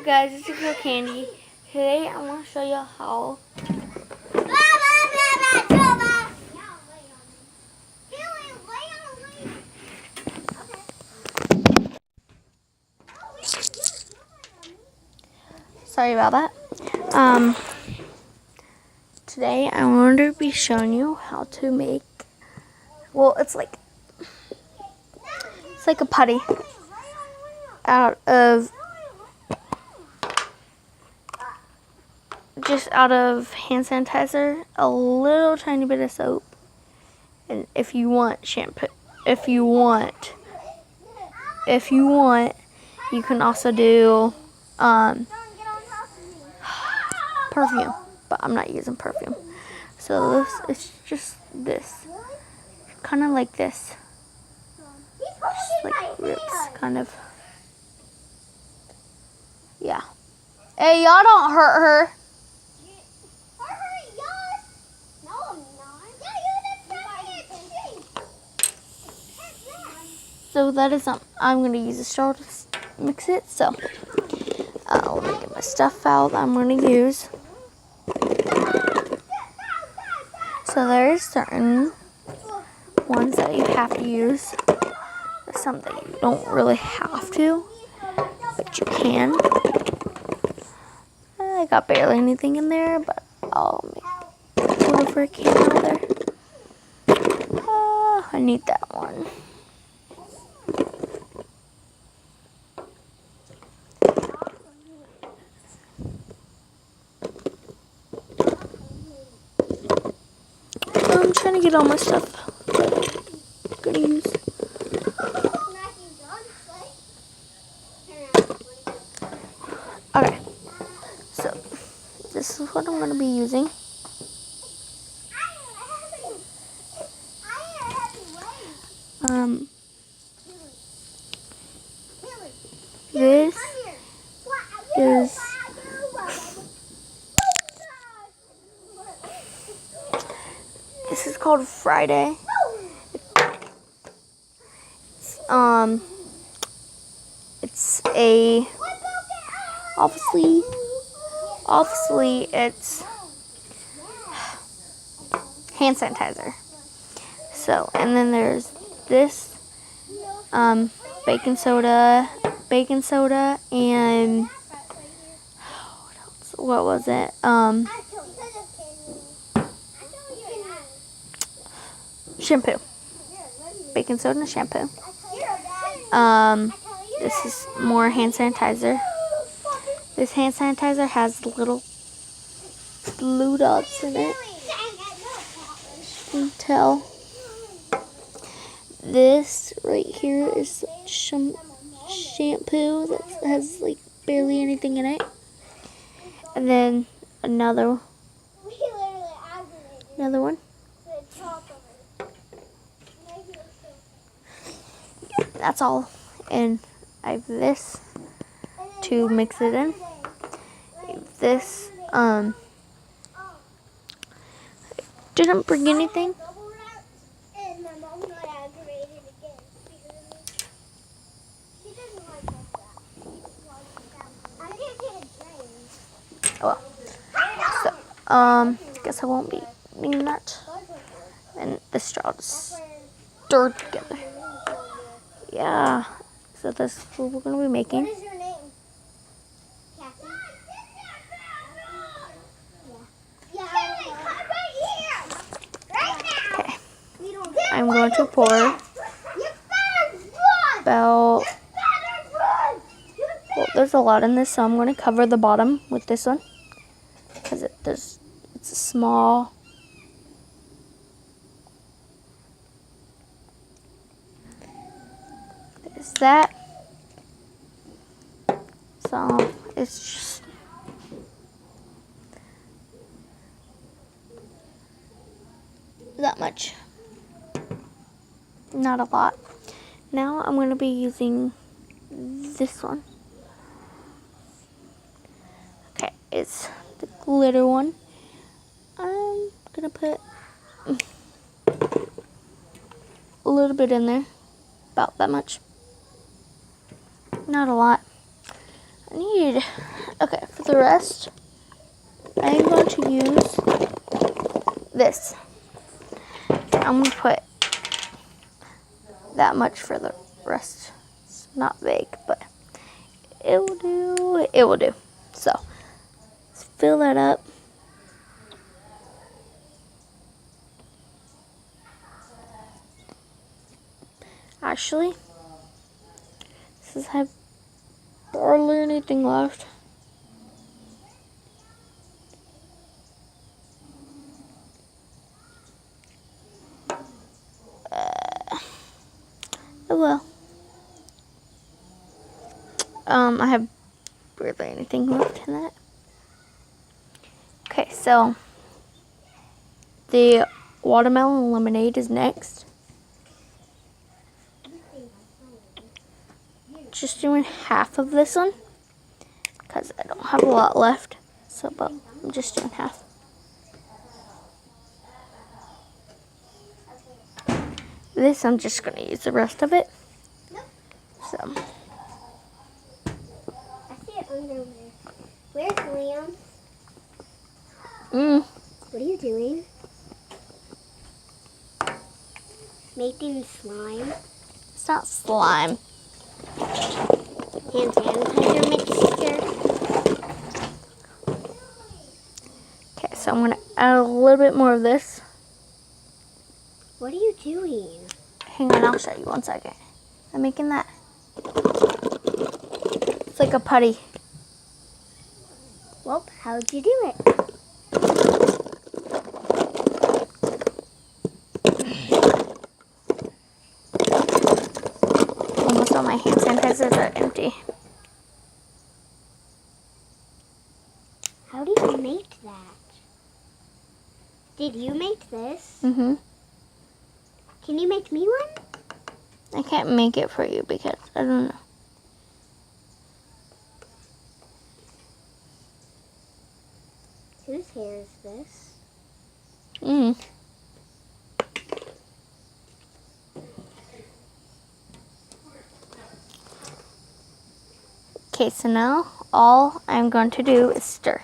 guys, it's your girl Candy. Today I want to show you how sorry about that. Today I wanted to be showing you how to make, well, it's like a putty out of hand sanitizer, a little tiny bit of soap, and if you want shampoo, if you want, you can also do perfume, but I'm not using perfume. So this is just this, kind of like this, just like rips, kind of. Yeah. Hey, y'all don't hurt her. So that is I'm going to use a straw to mix it. So let me get my stuff out that I'm going to use. So there's certain ones that you have to use. There's some that you don't really have to, but you can. I got barely anything in there, but I'll make whatever I can out there. I need that one. I'm trying to get all my stuff that I'm gonna use. Okay, so this is what I'm gonna be using. This is called Friday. It's a obviously it's hand sanitizer. So, and then there's this baking soda, and what was it? Shampoo. Baking soda and shampoo. This is more hand sanitizer. This hand sanitizer has little blue dots in it. You can tell. This right here is some shampoo that has like barely anything in it. And then another one. That's all. And I have this to mix it in. This didn't bring anything. Oh well. So guess I won't be needing that. And the straw is stirred together. Yeah. So that's what we're gonna be making. What is your name? Kathy? Okay. I'm going to pour about, well, there's a lot in this, so I'm going to cover the bottom with this one because it's a small. There's that. So it's just that much. Not a lot. Now I'm going to be using this one. Okay, it's the glitter one. I'm going to put a little bit in there. About that much. Not a lot. I need need. Okay, for the rest, I'm going to use this. I'm going to put that much for the rest. It's not big, but it will do. It will do. So, let's fill that up. Actually, since I have barely anything left, oh well. I have barely anything left in that. Okay, so the watermelon lemonade is next. Just doing half of this one because I don't have a lot left. So, but I'm just doing half. This, I'm just going to use the rest of it. So, I see it under there. Where's Liam? What are you doing? Making slime? It's not slime. Hand sanitizer mixture? Okay, so I'm going to add a little bit more of this. What are you doing? Hang on, I'll show you 1 second. I'm making that. It's like a putty. Well, how'd you do it? Almost all my hand sanitizers are empty. How did you make that? Did you make this? Mm-hmm. Can you make me one? I can't make it for you because I don't know. Whose hair is this? Okay, so now all I'm going to do is stir.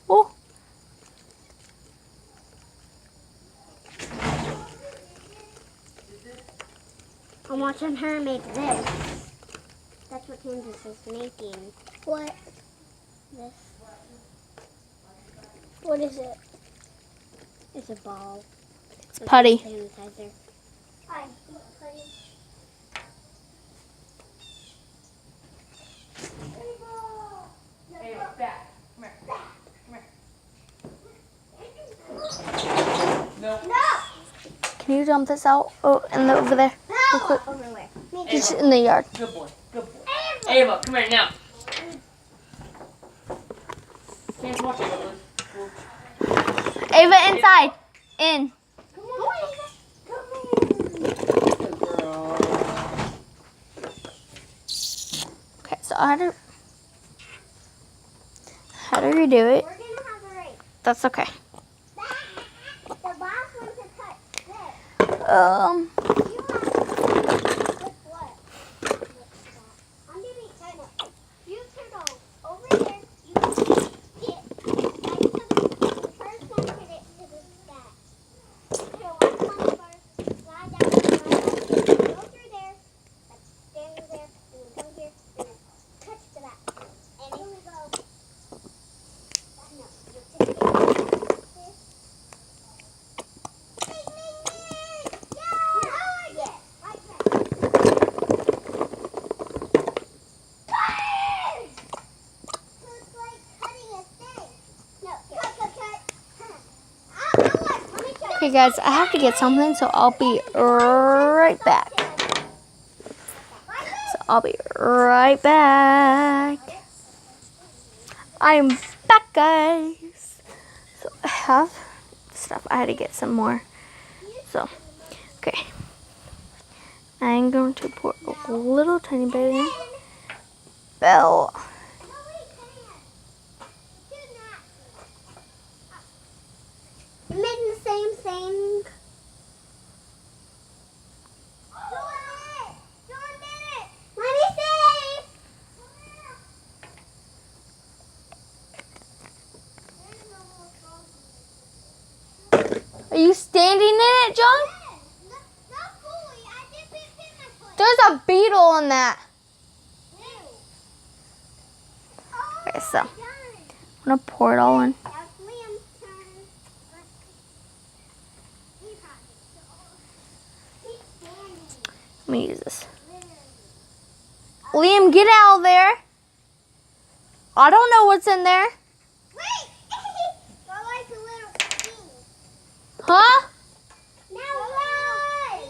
Oh, I'm watching her make this. That's what Candace is making. What? This. What is it? It's a ball. it's putty. Sanitizer. Hi, putty. Hey, back. Come here. Come here. No. Can you dump this out over there real quick? Over where? Just in the yard. Good boy. Good boy. Ava, come here now. Can't watch Ava. Ava, inside. In. Come on, Ava. Come here. Good girl. Okay, so I had to redo it. We're gonna have a race. That's okay. The last one to touch this. Um, You have with what? I'm doing kind of. You can go over there. You can get the first one hit it to the back. So one first, slide down, go through there, like stand there, and then go here, and then touch the back. And here we go. No, you take it. okay, guys, I have to get something, so I'll be right back. So I'll be right back. I'm back, guys. So I have stuff. I had to get some more. So, okay. I'm going to pour a little tiny bit in. Bell. You're making the same thing. Jordan did it! beetle in that. Okay, so I'm gonna pour it all in. That's Liam's turn. Keep standing. Let me use this. Liam, get out of there. I don't know what's in there. Wait! You're like a little thing. Huh? Now run!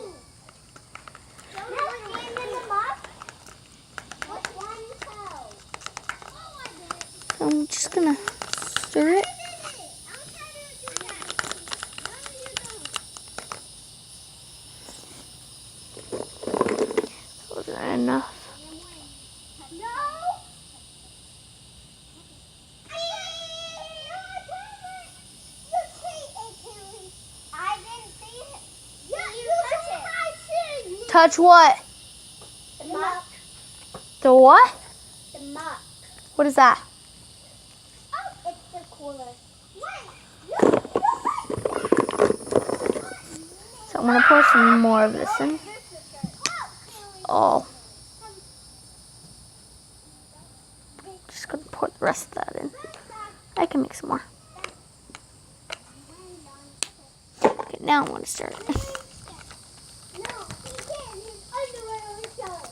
Now stand in the mop. With one toe. I'm just gonna stir it. Was that enough? No! You cheated, Kelly. I didn't see it. Yeah, you touched it. Touch what? The mop. The what? The mop. What is that? Oh, it's the cooler. So I'm gonna pour some more of this in. Oh, just gonna pour the rest of that in. I can make some more. Okay, now I'm gonna stir it. No, he can't. His underwear was showing.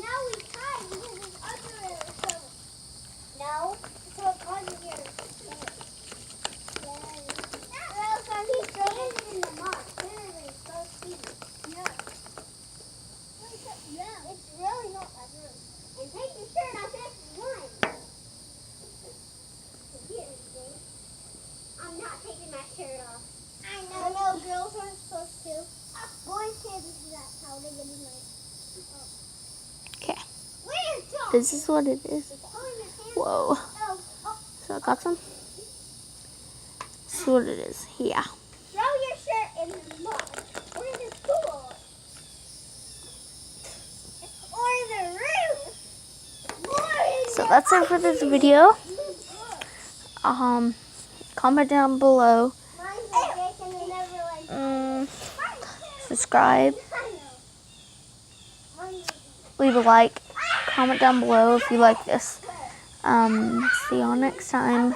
Now he's tied because his underwear is showing. No, so it's underwear. He's standing in the mud. Literally, so steep. Yeah. Yeah. It's really not that good. And take your shirt off if you want. I'm not taking my shirt off. I know girls aren't supposed to. Boys can't do that. How they gonna be like? Okay, Where's John? this is what it is. Oh, in your hand. Whoa. Oh, oh. So I got some. This is what it is. Yeah. Throw your shirt in the mud. Or in the pool. Or in the roof. So that's it for this video. Comment down below. Subscribe. Leave a like. Comment down below if you like this. See y'all next time.